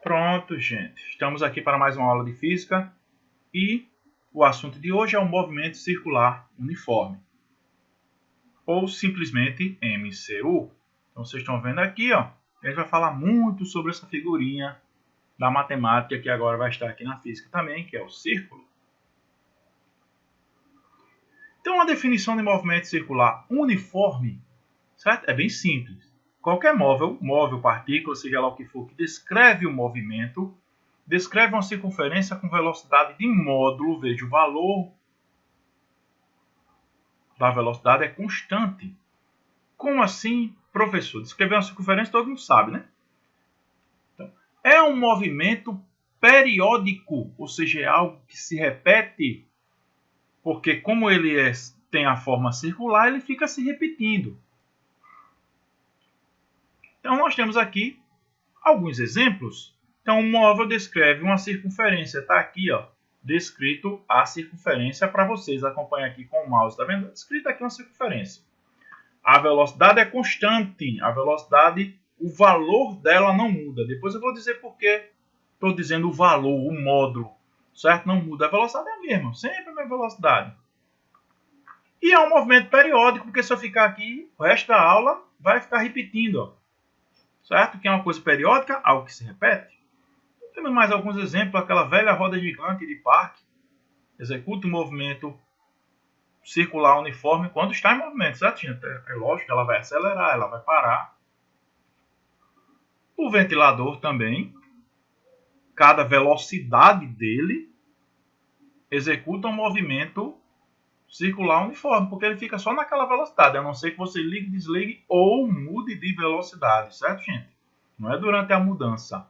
Pronto, gente. Estamos aqui para mais uma aula de física e o assunto de hoje é o movimento circular uniforme, ou simplesmente MCU. Então vocês estão vendo aqui, ó, a gente vai falar muito sobre essa figurinha da matemática que agora vai estar aqui na física também, que é o círculo. Então a definição de movimento circular uniforme, certo? É bem simples. Qualquer móvel, partícula, seja lá o que for, que descreve o movimento, descreve uma circunferência com velocidade de módulo, veja, o valor da velocidade é constante. Como assim, professor? Descrever uma circunferência todo mundo sabe, né? Então, é um movimento periódico, ou seja, é algo que se repete, porque como ele tem a forma circular, ele fica se repetindo. Então, nós temos aqui alguns exemplos. Então, um móvel descreve uma circunferência. Está aqui, ó, descrito a circunferência para vocês. Acompanhem aqui com o mouse. Está vendo? Descrito aqui uma circunferência. A velocidade é constante. A velocidade, o valor dela não muda. Depois eu vou dizer por que estou dizendo o valor, o módulo. Certo? Não muda. A velocidade é a mesma. Sempre a mesma velocidade. E é um movimento periódico, porque se eu ficar aqui, o resto da aula vai ficar repetindo, ó. Certo? Que é uma coisa periódica, algo que se repete. Temos mais alguns exemplos. Aquela velha roda gigante de parque executa um movimento circular uniforme quando está em movimento, certo, gente? É lógico que ela vai acelerar, ela vai parar. O ventilador também, cada velocidade dele executa um movimento circular uniforme, porque ele fica só naquela velocidade, a não ser que você ligue, desligue ou mude de velocidade, certo, gente? Não é durante a mudança.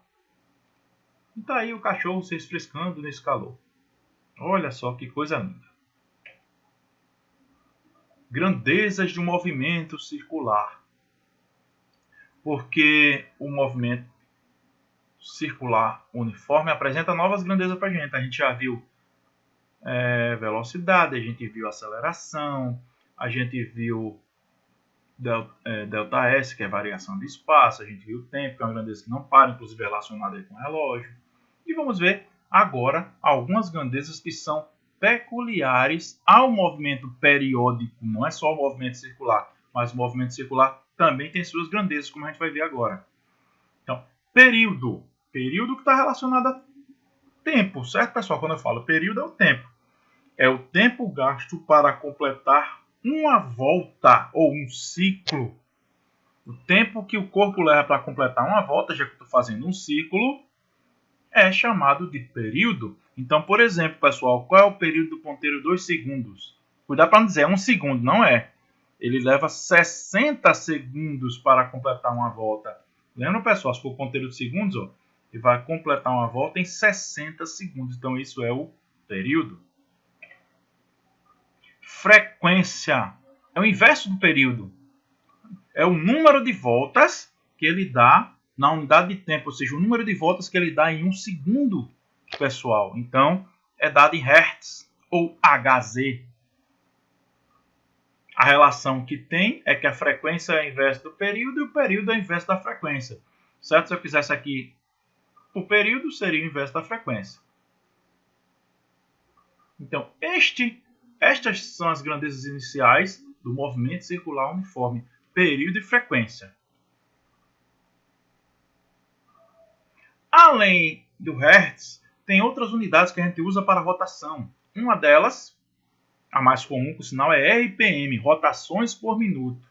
E tá aí o cachorro se refrescando nesse calor. Olha só que coisa linda. Grandezas do movimento circular. Porque o movimento circular uniforme apresenta novas grandezas para a gente. A gente já viu velocidade, a gente viu aceleração, a gente viu delta S, que é variação de espaço, a gente viu o tempo, que é uma grandeza que não para, inclusive relacionada com o relógio. E vamos ver agora algumas grandezas que são peculiares ao movimento periódico. Não é só o movimento circular, mas o movimento circular também tem suas grandezas, como a gente vai ver agora. Então, período. Período que está relacionado a tempo, certo, pessoal? Quando eu falo período, é o tempo. É o tempo gasto para completar uma volta ou um ciclo. O tempo que o corpo leva para completar uma volta, já que eu estou fazendo um ciclo, é chamado de período. Então, por exemplo, pessoal, qual é o período do ponteiro 2 segundos? Cuidado para não dizer 1 segundo, não é. Ele leva 60 segundos para completar uma volta. Lembra, pessoal, se for ponteiro de segundos, ó, ele vai completar uma volta em 60 segundos. Então, isso é o período. Frequência é o inverso do período. É o número de voltas que ele dá na unidade de tempo, ou seja, o número de voltas que ele dá em um segundo, pessoal. Então, é dado em Hertz ou Hz. A relação que tem é que a frequência é a inversa do período e o período é a inversa da frequência. Certo? Se eu fizesse aqui o período, seria o inverso da frequência. Então, estas são as grandezas iniciais do movimento circular uniforme, período e frequência. Além do Hertz, tem outras unidades que a gente usa para rotação. Uma delas, a mais comum, por sinal, é RPM, rotações por minuto.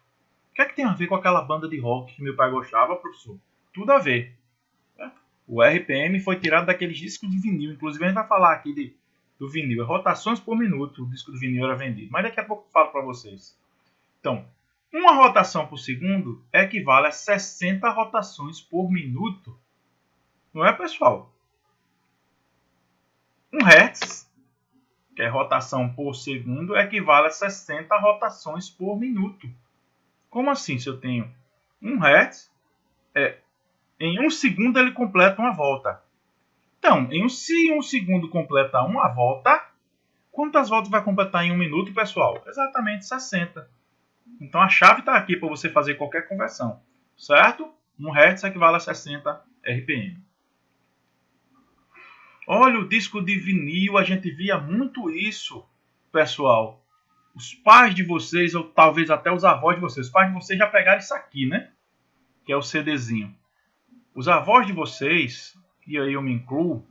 O que é que tem a ver com aquela banda de rock que meu pai gostava, professor? Tudo a ver. O RPM foi tirado daqueles discos de vinil. Inclusive, a gente vai falar aqui do vinil. É rotações por minuto. O disco do vinil era vendido. Mas daqui a pouco eu falo para vocês. Então, uma rotação por segundo equivale a 60 rotações por minuto. Não é, pessoal? 1 Hz, que é rotação por segundo, equivale a 60 rotações por minuto. Como assim? Se eu tenho 1 Hz, em 1 segundo ele completa uma volta. Então, se 1 segundo completa uma volta, quantas voltas vai completar em 1 minuto, pessoal? Exatamente 60. Então, a chave está aqui para você fazer qualquer conversão. Certo? 1 Hz equivale a 60 RPM. Olha o disco de vinil, a gente via muito isso, pessoal. Os pais de vocês, ou talvez até os avós de vocês, os pais de vocês já pegaram isso aqui, né? Que é o CDzinho. Os avós de vocês, e aí eu me incluo,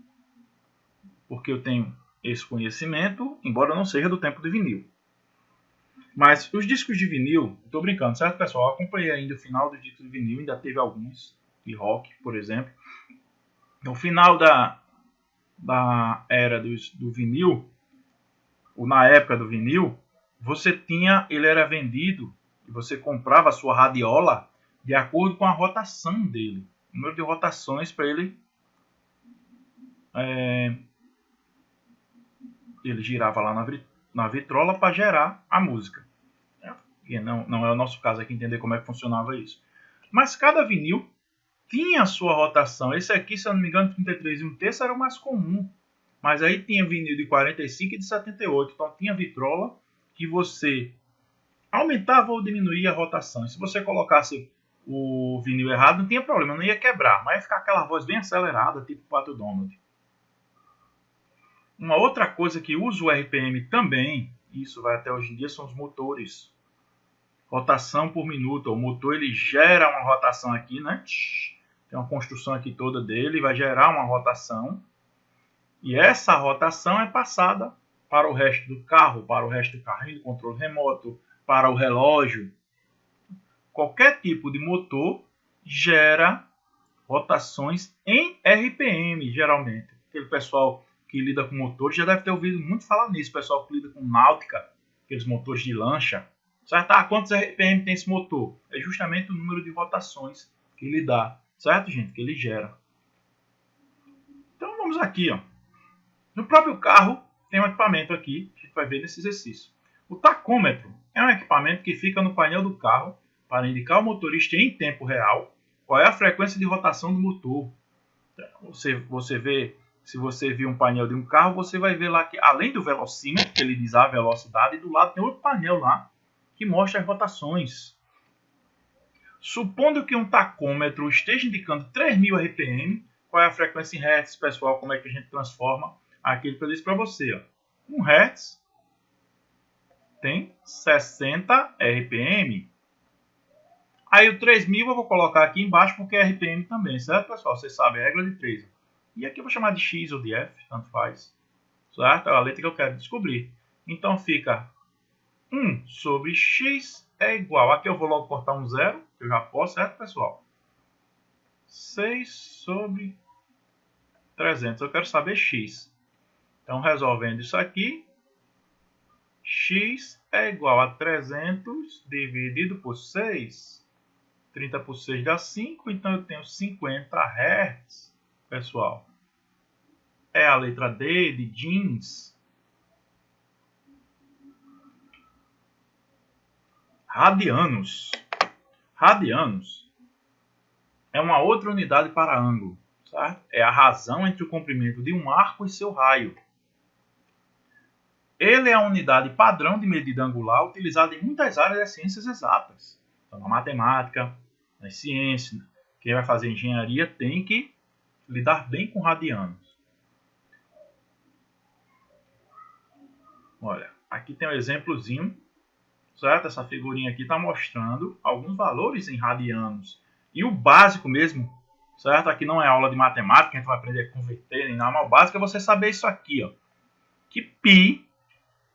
porque eu tenho esse conhecimento, embora não seja do tempo do vinil. Mas os discos de vinil, estou brincando, certo, pessoal? Eu acompanhei ainda o final dos discos de vinil, ainda teve alguns, de rock, por exemplo. No final da era do vinil, ou na época do vinil, ele era vendido, e você comprava a sua radiola de acordo com a rotação dele. O número de rotações para ele... ele girava lá na vitrola para gerar a música. E não é o nosso caso aqui entender como é que funcionava isso. Mas cada vinil tinha a sua rotação. Esse aqui, se eu não me engano, 33 e 1/3 era o mais comum. Mas aí tinha vinil de 45 e de 78. Então tinha vitrola que você aumentava ou diminuía a rotação. E se você colocasse o vinil errado, não tinha problema, não ia quebrar. Mas ia ficar aquela voz bem acelerada, tipo Pato Donald. Uma outra coisa que usa o RPM também, isso vai até hoje em dia, são os motores. Rotação por minuto. O motor ele gera uma rotação aqui, né? Tem uma construção aqui toda dele, vai gerar uma rotação. E essa rotação é passada para o resto do carro, para o resto do carrinho, controle remoto, para o relógio. Qualquer tipo de motor gera rotações em RPM, geralmente. Aquele pessoal que lida com motores já deve ter ouvido muito falar nisso. O pessoal que lida com náutica, aqueles motores de lancha. Certo? Quantos RPM tem esse motor? É justamente o número de rotações que ele dá. Certo, gente? Que ele gera. Então vamos aqui, ó. No próprio carro tem um equipamento aqui, que a gente vai ver nesse exercício. O tacômetro é um equipamento que fica no painel do carro para indicar ao motorista em tempo real qual é a frequência de rotação do motor. Você vê, se você viu um painel de um carro, você vai ver lá que além do velocímetro, que ele diz a velocidade, do lado tem outro painel lá que mostra as rotações. Supondo que um tacômetro esteja indicando 3.000 RPM, qual é a frequência em Hz, pessoal? Como é que a gente transforma aquilo que eu disse para você? Ó. 1 Hz tem 60 RPM. Aí o 3.000 eu vou colocar aqui embaixo porque é RPM também, certo, pessoal? Vocês sabem, a regra de 3. E aqui eu vou chamar de X ou de F, tanto faz. Certo? É a letra que eu quero descobrir. Então fica 1 sobre X é igual. Aqui eu vou logo cortar um zero, que eu já posso, certo, pessoal? 6 sobre 300. Eu quero saber X. Então, resolvendo isso aqui, X é igual a 300 dividido por 6. 30 por 6 dá 5, então eu tenho 50 Hz, pessoal. É a letra D de jeans. Radianos. Radianos é uma outra unidade para ângulo, certo? É a razão entre o comprimento de um arco e seu raio. Ele é a unidade padrão de medida angular utilizada em muitas áreas das ciências exatas. Então, na matemática, nas ciências, quem vai fazer engenharia tem que lidar bem com radianos. Olha, aqui tem um exemplozinho, certo? Essa figurinha aqui está mostrando alguns valores em radianos. E o básico mesmo, certo? Aqui não é aula de matemática, a gente vai aprender a converter nem nada, mas o básico é você saber isso aqui, ó. Que π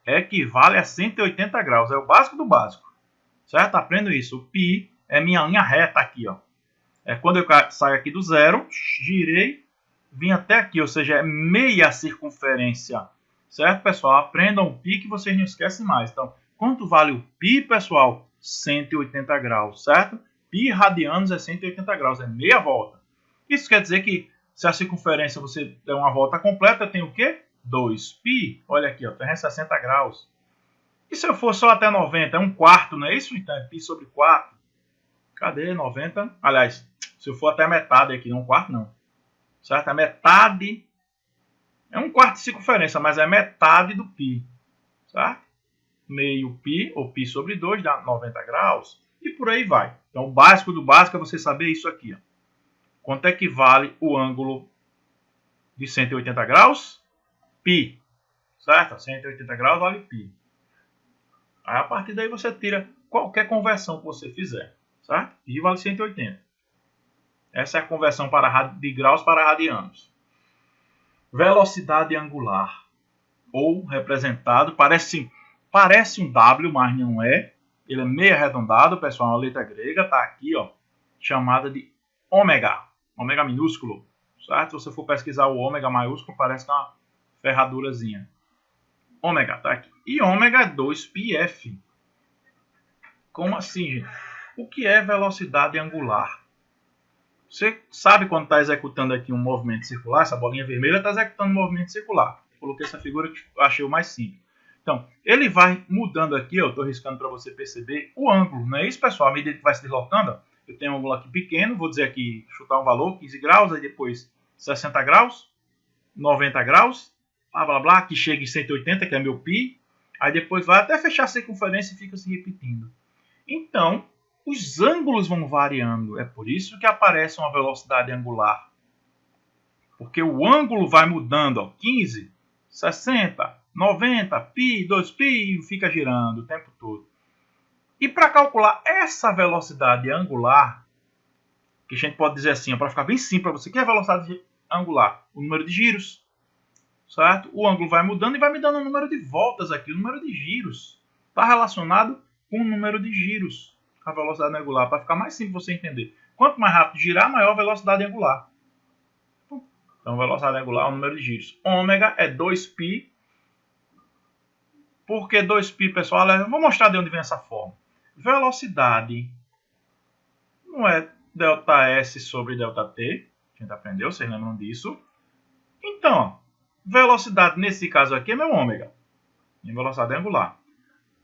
equivale a 180 graus, é o básico do básico, certo? Aprendo isso, o π é minha linha reta aqui, ó. É quando eu saio aqui do zero, girei, vim até aqui, ou seja, é meia circunferência, certo, pessoal? Aprendam o π que vocês não esquecem mais. Então, quanto vale o π, pessoal? 180 graus, certo? Π radianos é 180 graus, é meia volta. Isso quer dizer que se a circunferência você der uma volta completa, tem o quê? 2π. Olha aqui, ó, 360 graus. E se eu for só até 90? É um quarto, não é isso? Então é π sobre 4. Cadê 90? Aliás, se eu for até a metade aqui, não um quarto não. Certo? A metade é um quarto de circunferência, mas é metade do π. Certo? Meio π, ou π sobre 2, dá 90 graus. E por aí vai. Então o básico do básico é você saber isso aqui, ó. Quanto é que vale o ângulo de 180 graus, π. Certo? 180 graus vale π. Aí a partir daí você tira qualquer conversão que você fizer. Certo? Π vale 180. Essa é a conversão de graus para radianos. Velocidade angular. Ou representado, parece um W, mas não é. Ele é meio arredondado, pessoal, uma letra grega, está aqui, ó, chamada de ômega. Ômega minúsculo. Certo? Se você for pesquisar o ômega maiúsculo, parece uma ferradurazinha. Ômega, tá aqui. E ômega é 2πf. Como assim, gente? O que é velocidade angular? Você sabe quando está executando aqui um movimento circular? Essa bolinha vermelha está executando um movimento circular. Coloquei essa figura que eu achei o mais simples. Então, ele vai mudando aqui, eu estou riscando para você perceber o ângulo. Não é isso, pessoal? À medida que vai se deslocando, ó, eu tenho um ângulo aqui pequeno, vou dizer aqui, chutar um valor, 15 graus, aí depois 60 graus, 90 graus, blá blá blá, que chega em 180, que é meu π, aí depois vai até fechar a circunferência e fica se repetindo. Então, os ângulos vão variando, é por isso que aparece uma velocidade angular. Porque o ângulo vai mudando, ó, 15, 60, 90, π, 2π, e fica girando o tempo todo. E para calcular essa velocidade angular, que a gente pode dizer assim, para ficar bem simples para você, que é a velocidade angular? O número de giros. Certo? O ângulo vai mudando e vai me dando o número de voltas aqui, o número de giros. Está relacionado com o número de giros, a velocidade angular, para ficar mais simples você entender. Quanto mais rápido girar, maior a velocidade angular. Então, velocidade angular é o número de giros. Ômega é 2π. Por que 2π, pessoal? Eu vou mostrar de onde vem essa forma. Velocidade não é ΔS sobre ΔT. A gente aprendeu, vocês lembram disso? Então, velocidade nesse caso aqui é meu ômega. Minha velocidade angular.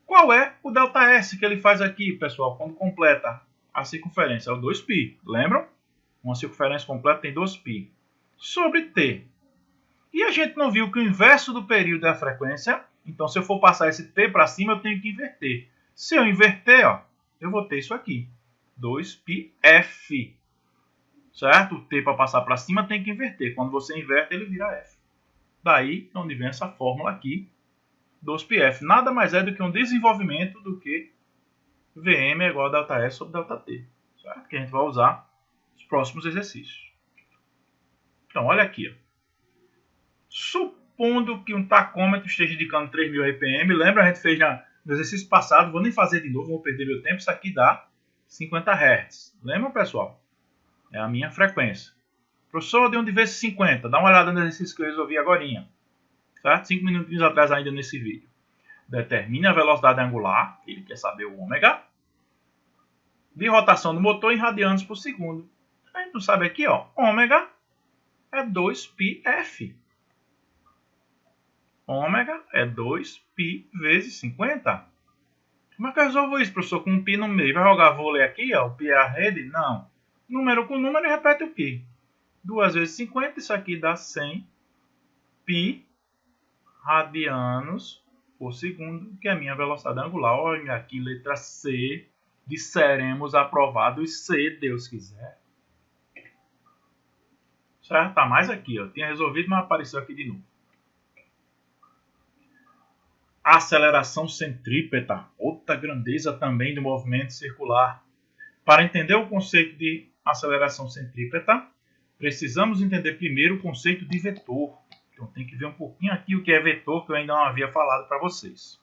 Qual é o ΔS que ele faz aqui, pessoal, quando completa a circunferência? É o 2π. Lembram? Uma circunferência completa tem 2π. Sobre t. E a gente não viu que o inverso do período é a frequência. Então, se eu for passar esse t para cima, eu tenho que inverter. Se eu inverter, ó, eu vou ter isso aqui. 2πf. Certo? O t para passar para cima tem que inverter. Quando você inverte, ele vira f. Daí, onde vem essa fórmula aqui, 2πf. Nada mais é do que um desenvolvimento do que Vm é igual a ΔS sobre ΔT. Certo? Que a gente vai usar nos próximos exercícios. Então, olha aqui. Ó. Supondo que um tacômetro esteja indicando 3.000 RPM. Lembra, a gente fez no exercício passado. Vou nem fazer de novo, vou perder meu tempo. Isso aqui dá 50 Hz. Lembra, pessoal? É a minha frequência. Professor, de onde vê esse 50? Dá uma olhada no exercício que eu resolvi agora. Certo? 5 minutinhos atrás ainda nesse vídeo. Determine a velocidade angular, ele quer saber o ômega, de rotação do motor em radianos por segundo. A gente não sabe aqui, ó, ômega é 2πf. Ômega é 2π vezes 50. Como é que eu resolvo isso, professor? Com um π no meio. Vai jogar vôlei aqui, ó, o π é a rede? Não. Número com número e repete o π. 2 vezes 50, isso aqui dá 100 π radianos por segundo, que é a minha velocidade angular. Olha aqui, letra C. Disseremos aprovado se Deus quiser. Certo? Tá mais aqui, ó. Tinha resolvido, mas apareceu aqui de novo. Aceleração centrípeta. Outra grandeza também do movimento circular. Para entender o conceito de aceleração centrípeta, precisamos entender primeiro o conceito de vetor. Então tem que ver um pouquinho aqui o que é vetor, que eu ainda não havia falado para vocês.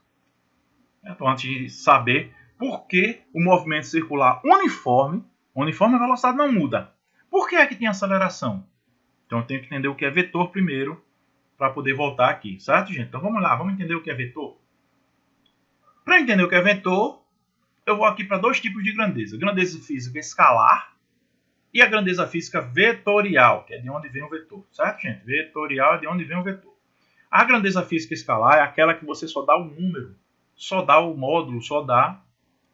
Então, antes de saber por que o movimento circular uniforme a velocidade não muda. Por que é que tem aceleração? Então eu tenho que entender o que é vetor primeiro, para poder voltar aqui, certo, gente? Então vamos lá, vamos entender o que é vetor. Para entender o que é vetor, eu vou aqui para dois tipos de grandeza. Grandeza física escalar e a grandeza física vetorial, que é de onde vem o vetor, certo, gente? Vetorial é de onde vem o vetor. A grandeza física escalar é aquela que você só dá o número, só dá o módulo, só dá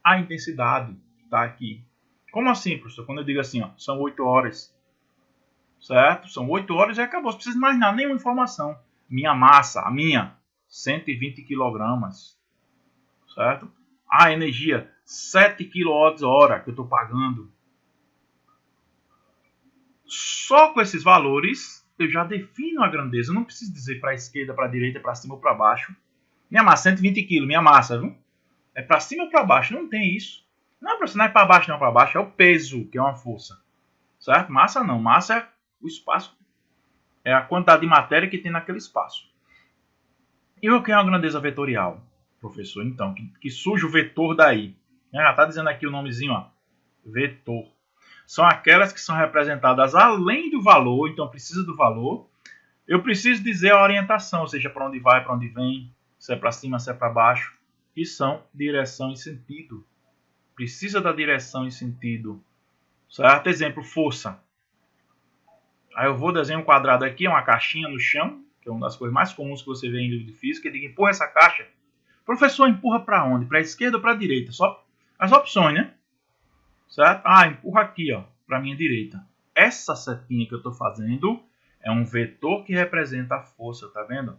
a intensidade, tá aqui. Como assim, professor? Quando eu digo assim, ó, são 8 horas, certo? São 8 horas e acabou, não precisa mais nada, nenhuma informação. Minha massa, a minha, 120 kg, certo? A energia, 7 kWh que eu estou pagando. Só com esses valores eu já defino a grandeza. Eu não preciso dizer para a esquerda, para a direita, para cima ou para baixo. Minha massa, 120 kg, minha massa, viu? É para cima ou para baixo, não tem isso. Não, professor, não é para baixo, não, para baixo é o peso, que é uma força. Certo? Massa não, massa é o espaço. É a quantidade de matéria que tem naquele espaço. E o que é uma grandeza vetorial, professor? Então, que surge o vetor daí. Já está dizendo aqui o nomezinho, ó, vetor. São aquelas que são representadas além do valor, então precisa do valor. Eu preciso dizer a orientação, ou seja, para onde vai, para onde vem, se é para cima, se é para baixo, que são direção e sentido. Precisa da direção e sentido. Certo? Exemplo, força. Aí eu vou desenhar um quadrado aqui, uma caixinha no chão, que é uma das coisas mais comuns que você vê em livro de física. Ele diz, empurra essa caixa. Professor, empurra para onde? Para a esquerda ou para a direita? Só as opções, né? Certo? Ah, empurra aqui, ó, para a minha direita. Essa setinha que eu estou fazendo é um vetor que representa a força, tá vendo?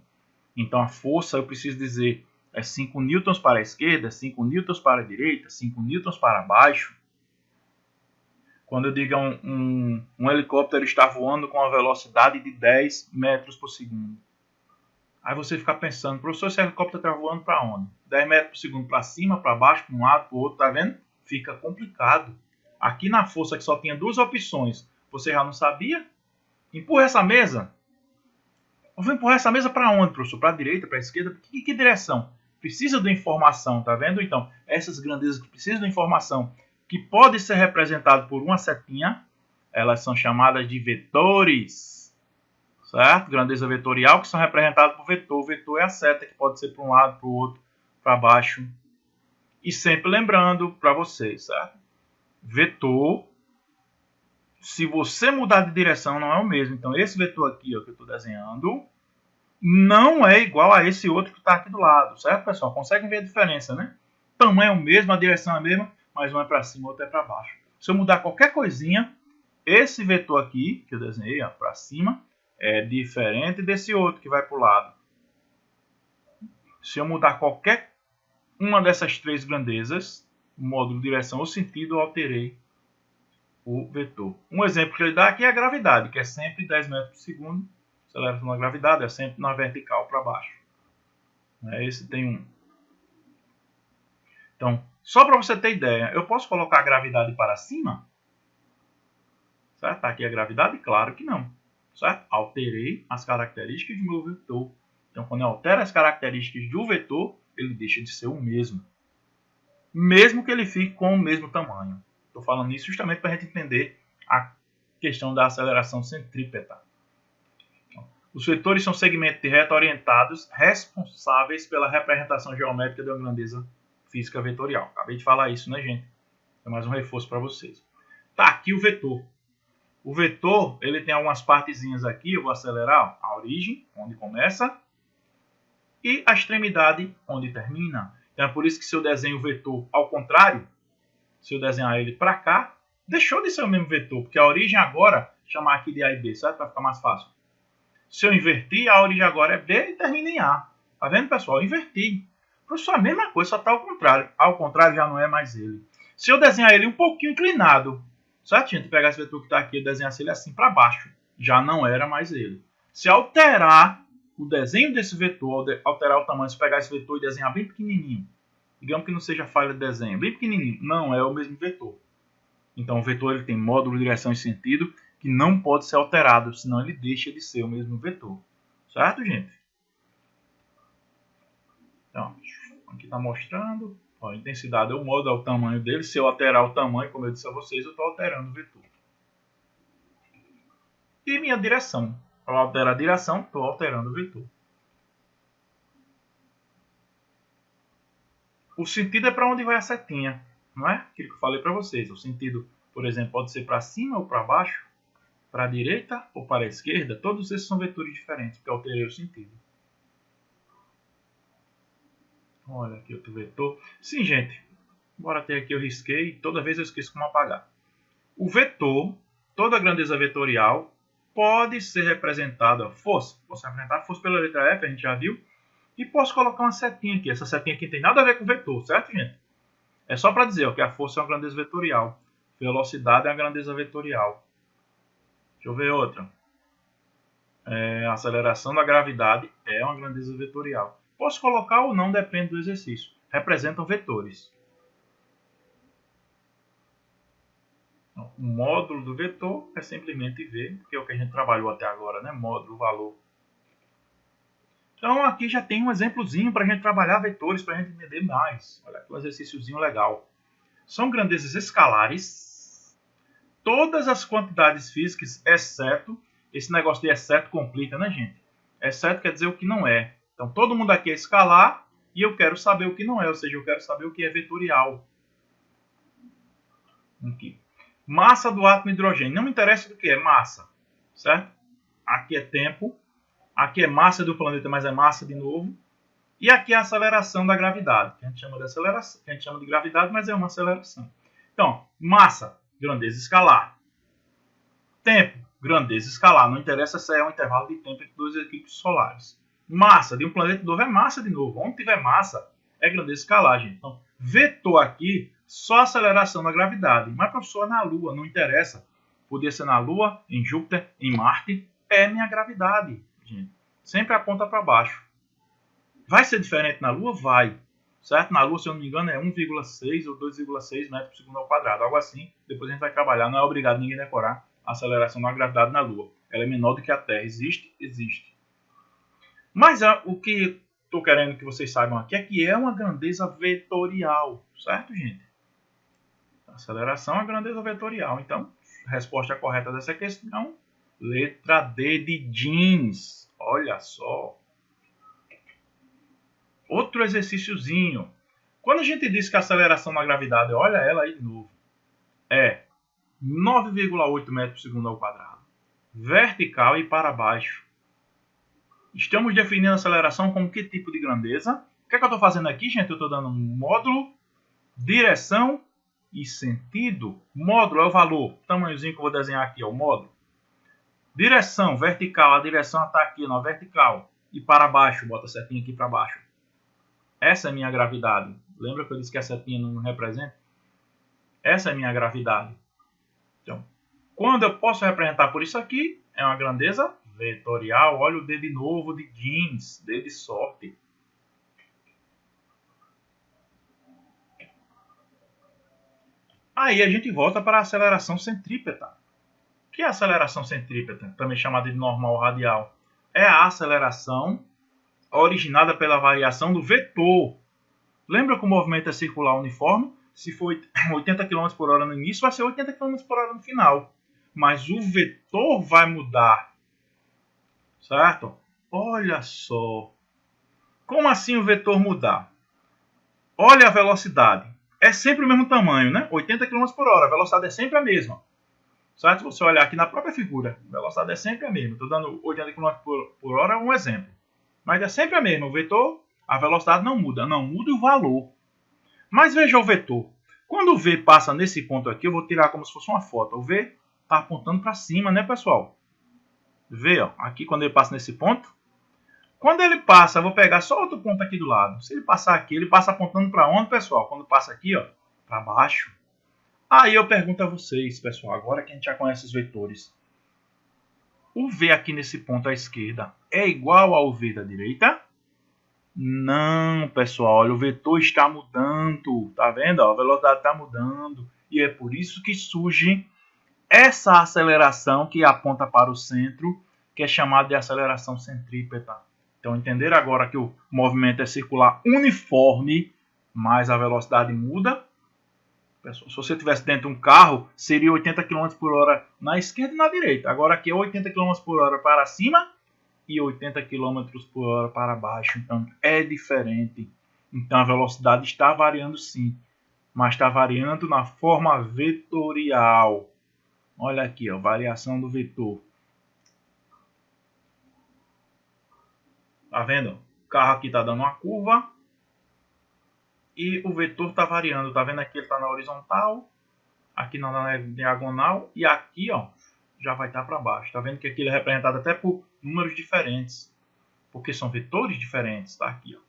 Então a força, eu preciso dizer, é 5 newtons para a esquerda, 5 newtons para a direita, 5 newtons para baixo. Quando eu digo um helicóptero está voando com uma velocidade de 10 metros por segundo. Aí você fica pensando, professor, esse helicóptero está voando para onde? 10 metros por segundo para cima, para baixo, para um lado, para o outro, tá vendo? Fica complicado. Aqui na força que só tinha duas opções, você já não sabia? Empurra essa mesa. Eu vou empurrar essa mesa para onde, professor? Para a direita, para a esquerda? Que direção? Precisa de informação, tá vendo? Então, essas grandezas que precisam de informação, que pode ser representado por uma setinha, elas são chamadas de vetores, certo? Grandeza vetorial, que são representadas por vetor. O vetor é a seta, que pode ser para um lado, para o outro, para baixo. E sempre lembrando para vocês, certo? Vetor, se você mudar de direção, não é o mesmo. Então, esse vetor aqui, ó, que eu estou desenhando, não é igual a esse outro que está aqui do lado, certo, pessoal? Conseguem ver a diferença, né? O tamanho é o mesmo, a direção é a mesma, mas um é para cima, outro é para baixo. Se eu mudar qualquer coisinha, esse vetor aqui, que eu desenhei para cima, é diferente desse outro que vai para o lado. Se eu mudar qualquer uma dessas três grandezas, o módulo, direção ou sentido, eu alterei o vetor. Um exemplo que ele dá aqui é a gravidade, que é sempre 10 metros por segundo. Se leva na gravidade, é sempre na vertical para baixo. Esse tem um. Então, só para você ter ideia, eu posso colocar a gravidade para cima? Certo? Está aqui a gravidade? Claro que não. Certo? Alterei as características do meu vetor. Então, quando eu altero as características do vetor, ele deixa de ser o mesmo. Mesmo que ele fique com o mesmo tamanho. Estou falando isso justamente para a gente entender a questão da aceleração centrípeta. Os vetores são segmentos de reta orientados responsáveis pela representação geométrica da grandeza física vetorial. Acabei de falar isso, né, gente? É mais um reforço para vocês. Tá aqui o vetor. O vetor, ele tem algumas partezinhas aqui, eu vou acelerar, ó, a origem, onde começa, e a extremidade, onde termina. Então é por isso que se eu desenho o vetor ao contrário, se eu desenhar ele para cá, deixou de ser o mesmo vetor, porque a origem agora, chamar aqui de A e B, certo? Para ficar mais fácil. Se eu invertir, a origem agora é B e termina em A. Tá vendo, pessoal? Eu inverti. Professor, a mesma coisa, só está ao contrário. Ao contrário já não é mais ele. Se eu desenhar ele um pouquinho inclinado, certo, gente? Pegar esse vetor que está aqui e desenhar ele assim para baixo, já não era mais ele. Se alterar o desenho desse vetor, alterar o tamanho, se pegar esse vetor e desenhar bem pequenininho, digamos que não seja falha de desenho, bem pequenininho, não é o mesmo vetor. Então o vetor ele tem módulo, direção e sentido que não pode ser alterado, senão ele deixa de ser o mesmo vetor. Certo, gente? Então, aqui está mostrando. Ó, a intensidade é o módulo, é o tamanho dele. Se eu alterar o tamanho, como eu disse a vocês, eu estou alterando o vetor. E minha direção. Ao alterar a direção, estou alterando o vetor. O sentido é para onde vai a setinha, não é? Aquilo que eu falei para vocês. O sentido, por exemplo, pode ser para cima ou para baixo, para a direita ou para a esquerda. Todos esses são vetores diferentes, porque eu alterei o sentido. Olha aqui outro vetor. Sim, gente. Bora ter aqui, eu risquei. Toda vez eu esqueço como apagar. O vetor, toda a grandeza vetorial, pode ser representada, posso representar força pela letra F, a gente já viu. E posso colocar uma setinha aqui. Essa setinha aqui não tem nada a ver com vetor, certo, gente? É só para dizer ó, que a força é uma grandeza vetorial. Velocidade é uma grandeza vetorial. Deixa eu ver outra. A aceleração da gravidade é uma grandeza vetorial. Posso colocar ou não, depende do exercício. Representam vetores. Então, o módulo do vetor é simplesmente V, que é o que a gente trabalhou até agora, né? Módulo, valor. Então aqui já tem um exemplozinho para a gente trabalhar vetores, para a gente entender mais. Olha aqui um exercíciozinho legal. São grandezas escalares. Todas as quantidades físicas, exceto... Esse negócio de exceto complica, né, gente? Exceto quer dizer o que não é. Então todo mundo aqui é escalar e eu quero saber o que não é. Ou seja, eu quero saber o que é vetorial. Aqui. Massa do átomo de hidrogênio. Não me interessa do que é massa. Certo? Aqui é tempo. Aqui é massa do planeta, mas é massa de novo. E aqui é a aceleração da gravidade, que a gente chama de aceleração, que a gente chama de gravidade, mas é uma aceleração. Então, massa, grandeza escalar. Tempo, grandeza escalar. Não interessa se é um intervalo de tempo entre dois eclipses solares. Massa de um planeta novo é massa de novo. Onde tiver massa, é grandeza escalar, gente. Então, vetor aqui, só aceleração da gravidade. Mas, professor, na Lua, não interessa. Podia ser na Lua, em Júpiter, em Marte. É minha gravidade, gente. Sempre aponta para baixo. Vai ser diferente na Lua? Vai. Certo? Na Lua, se eu não me engano, é 1,6 ou 2,6 metros por segundo ao quadrado. Algo assim. Depois a gente vai trabalhar. Não é obrigado ninguém decorar a aceleração da gravidade na Lua. Ela é menor do que a Terra. Existe? Existe. Mas o que estou querendo que vocês saibam aqui é que é uma grandeza vetorial. Certo, gente? A aceleração é uma grandeza vetorial. Então, a resposta correta dessa questão, letra D de jeans. Olha só. Outro exercíciozinho. Quando a gente diz que a aceleração na gravidade, olha ela aí de novo, é 9,8 metros por segundo ao quadrado. Vertical e para baixo. Estamos definindo a aceleração como que tipo de grandeza? O que é que eu estou fazendo aqui, gente? Eu estou dando um módulo, direção e sentido. Módulo é o valor. O tamanhozinho que eu vou desenhar aqui é o módulo. Direção, vertical. A direção está aqui na vertical. E para baixo, bota a setinha aqui para baixo. Essa é minha gravidade. Lembra que eu disse que a setinha não representa? Essa é minha gravidade. Então, quando eu posso representar por isso aqui, é uma grandeza vetorial. Olha o D de novo de jeans, D de sorte. Aí a gente volta para a aceleração centrípeta. O que é a aceleração centrípeta? Também chamada de normal radial. É a aceleração originada pela variação do vetor. Lembra que o movimento é circular uniforme? Se for 80 km por hora no início, vai ser 80 km por hora no final. Mas o vetor vai mudar. Certo? Olha só. Como assim o vetor mudar? Olha a velocidade. É sempre o mesmo tamanho, né? 80 km por hora. A velocidade é sempre a mesma. Certo? Se você olhar aqui na própria figura, a velocidade é sempre a mesma. Estou dando 80 km por hora um exemplo. Mas é sempre a mesma. O vetor, a velocidade não muda. Não muda o valor. Mas veja o vetor. Quando o V passa nesse ponto aqui, eu vou tirar como se fosse uma foto. O V está apontando para cima, né, pessoal? V, ó, aqui quando ele passa nesse ponto. Quando ele passa, eu vou pegar só outro ponto aqui do lado. Se ele passar aqui, ele passa apontando para onde, pessoal? Quando passa aqui, ó, para baixo. Aí eu pergunto a vocês, pessoal, agora que a gente já conhece os vetores. O V aqui nesse ponto à esquerda é igual ao V da direita? Não, pessoal, olha, o vetor está mudando, tá vendo? A velocidade está mudando e é por isso que surge essa aceleração que aponta para o centro, que é chamada de aceleração centrípeta. Então, entenderam agora que o movimento é circular uniforme, mas a velocidade muda? Pessoal, se você estivesse dentro de um carro, seria 80 km por hora na esquerda e na direita. Agora aqui é 80 km por hora para cima e 80 km por hora para baixo. Então é diferente. Então a velocidade está variando sim, mas está variando na forma vetorial. Olha aqui, ó, variação do vetor. Tá vendo? O carro aqui está dando uma curva e o vetor está variando. Tá vendo aqui? Ele está na horizontal, aqui na diagonal e aqui, ó, já vai estar para baixo. Tá vendo que aqui ele é representado até por números diferentes, porque são vetores diferentes, tá? Aqui, ó.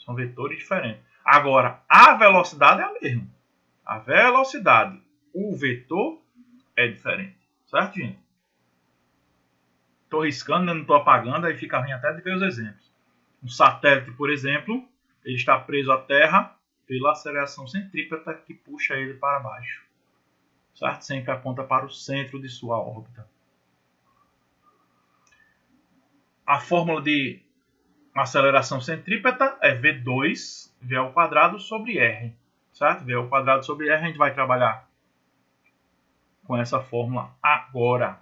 São vetores diferentes. Agora, a velocidade é a mesma. A velocidade, o vetor é diferente. Certo, gente? Estou riscando, né? Não estou apagando, aí fica ruim até de ver os exemplos. Um satélite, por exemplo, ele está preso à Terra pela aceleração centrípeta que puxa ele para baixo. Certo? Sempre aponta para o centro de sua órbita. A fórmula de aceleração centrípeta é V2, V ao quadrado sobre R. Certo? V ao quadrado sobre R, a gente vai trabalhar com essa fórmula agora.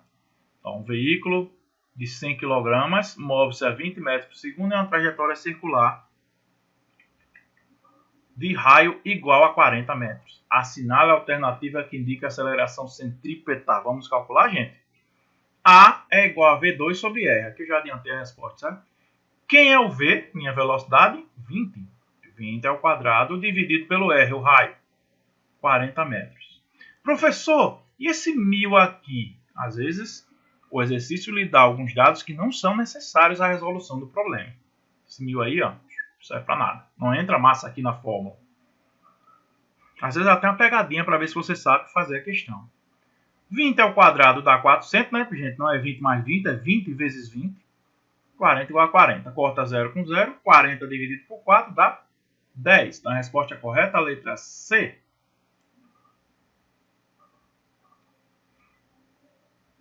Então, um veículo de 100 kg move-se a 20 metros por segundo em uma trajetória circular de raio igual a 40 metros. Assinale a alternativa que indica a aceleração centrípeta. Vamos calcular, gente? A é igual a V2 sobre R. Aqui eu já adiantei a resposta, sabe? Quem é o V? Minha velocidade? 20. 20 ao quadrado dividido pelo R, o raio. 40 metros. Professor, e esse 1000 aqui? Às vezes, o exercício lhe dá alguns dados que não são necessários à resolução do problema. Esse 1000 aí, ó, não serve para nada. Não entra massa aqui na fórmula. Às vezes até uma pegadinha para ver se você sabe fazer a questão. 20 ao quadrado dá 400, né, gente? Não é 20 mais 20, é 20 vezes 20. 40 igual a 40. Corta 0 com 0. 40 dividido por 4 dá 10. Então a resposta é correta, a letra C.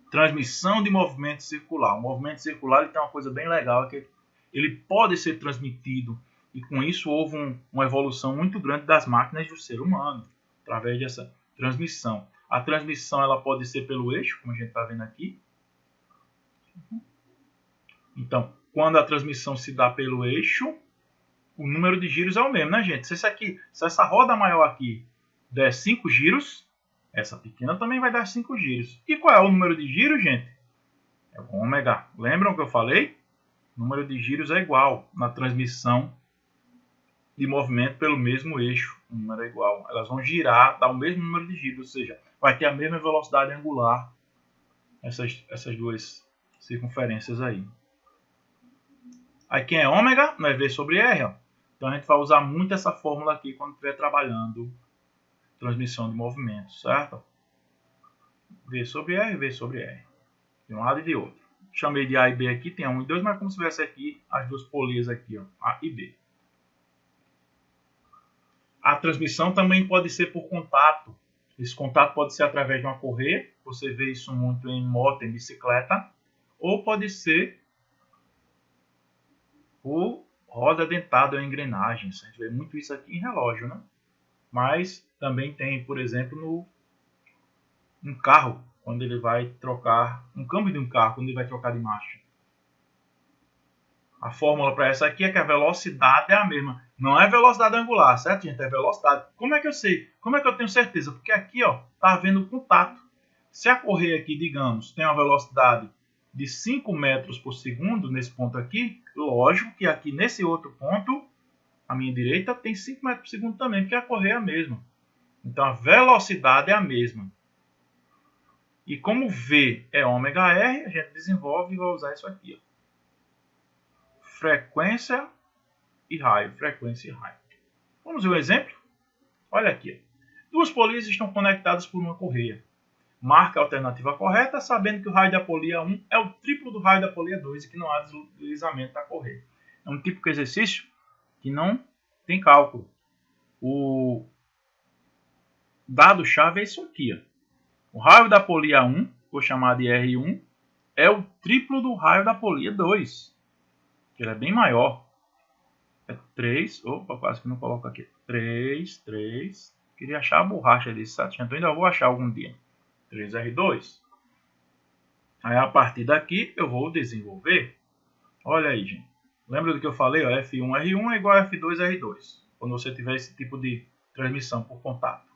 Transmissão de movimento circular. O movimento circular ele tem uma coisa bem legal, que ele pode ser transmitido, e com isso houve uma evolução muito grande das máquinas do ser humano, através dessa transmissão. A transmissão ela pode ser pelo eixo, como a gente está vendo aqui. Então, quando a transmissão se dá pelo eixo, o número de giros é o mesmo, né, gente? Se essa roda maior aqui der 5 giros, essa pequena também vai dar 5 giros. E qual é o número de giros, gente? É o ômega. Lembram que eu falei? O número de giros é igual na transmissão de movimento pelo mesmo eixo. O número é igual. Elas vão girar, dar o mesmo número de giros, ou seja, vai ter a mesma velocidade angular, essas duas circunferências aí. Aí quem é ômega? Não é V sobre R. Ó. Então a gente vai usar muito essa fórmula aqui quando estiver trabalhando transmissão de movimento, certo? V sobre R, V sobre R. De um lado e de outro. Chamei de A e B aqui, tem a 1 e 2, mas como se tivesse aqui as duas polias aqui, ó, A e B. A transmissão também pode ser por contato. Esse contato pode ser através de uma correia, você vê isso muito em moto, em bicicleta, ou pode ser por roda dentada ou engrenagens. A gente vê muito isso aqui em relógio, né? Mas também tem, por exemplo, no carro, quando ele vai trocar, um câmbio de um carro, quando ele vai trocar de marcha. A fórmula para essa aqui é que a velocidade é a mesma. Não é velocidade angular, certo, gente? É velocidade. Como é que eu sei? Como é que eu tenho certeza? Porque aqui, ó, tá havendo contato. Se a correia aqui, digamos, tem uma velocidade de 5 metros por segundo, nesse ponto aqui, lógico que aqui nesse outro ponto, à minha direita, tem 5 metros por segundo também, porque a correia é a mesma. Então a velocidade é a mesma. E como V é ômega R, a gente desenvolve e vai usar isso aqui, ó. Frequência e raio. Frequência e raio. Vamos ver um exemplo? Olha aqui. Duas polias estão conectadas por uma correia. Marca a alternativa correta, sabendo que o raio da polia 1 é o triplo do raio da polia 2 e que não há deslizamento da correia. É um típico exercício que não tem cálculo. O dado-chave é isso aqui. Ó. O raio da polia 1, vou chamar de R1, é o triplo do raio da polia 2. Ele é bem maior. É 3. Opa, quase que não coloco aqui. 3. Queria achar a borracha desse sargento. Ainda vou achar algum dia. 3R2. Aí a partir daqui eu vou desenvolver. Olha aí, gente. Lembra do que eu falei? Ó, F1R1 é igual a F2R2. Quando você tiver esse tipo de transmissão por contato.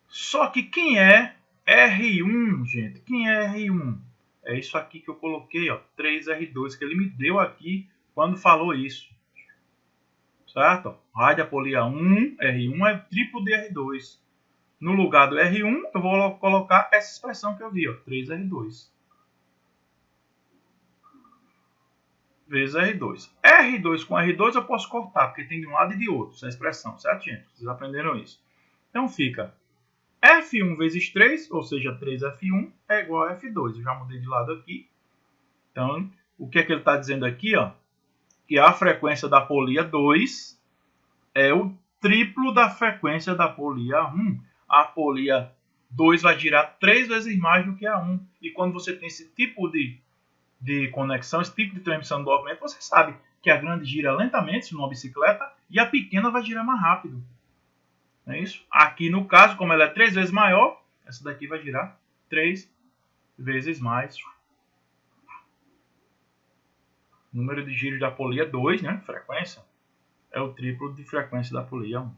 Só que quem é R1, gente? Quem é R1? É isso aqui que eu coloquei, ó, 3R2, que ele me deu aqui quando falou isso. Certo? Raio da polia 1, R1 é o triplo de R2. No lugar do R1, eu vou colocar essa expressão que eu vi, ó, 3R2. Vezes R2. R2 com R2 eu posso cortar, porque tem de um lado e de outro, essa expressão, certo, gente? Vocês aprenderam isso. Então fica F1 vezes 3, ou seja, 3F1 é igual a F2. Eu já mudei de lado aqui. Então, o que é que ele está dizendo aqui? Ó? Que a frequência da polia 2 é o triplo da frequência da polia 1. A polia 2 vai girar 3 vezes mais do que a 1. E quando você tem esse tipo de conexão, esse tipo de transmissão do movimento, você sabe que a grande gira lentamente numa bicicleta e a pequena vai girar mais rápido. Não é isso? Aqui no caso, como ela é 3 vezes maior, essa daqui vai girar 3 vezes mais. O número de giros da polia 2, né? Frequência, é o triplo de frequência da polia 1.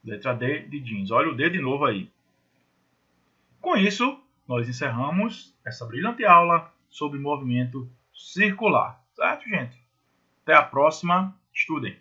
Letra D de jeans. Olha o D de novo aí. Com isso, nós encerramos essa brilhante aula sobre movimento circular. Certo, gente? Até a próxima. Estudem.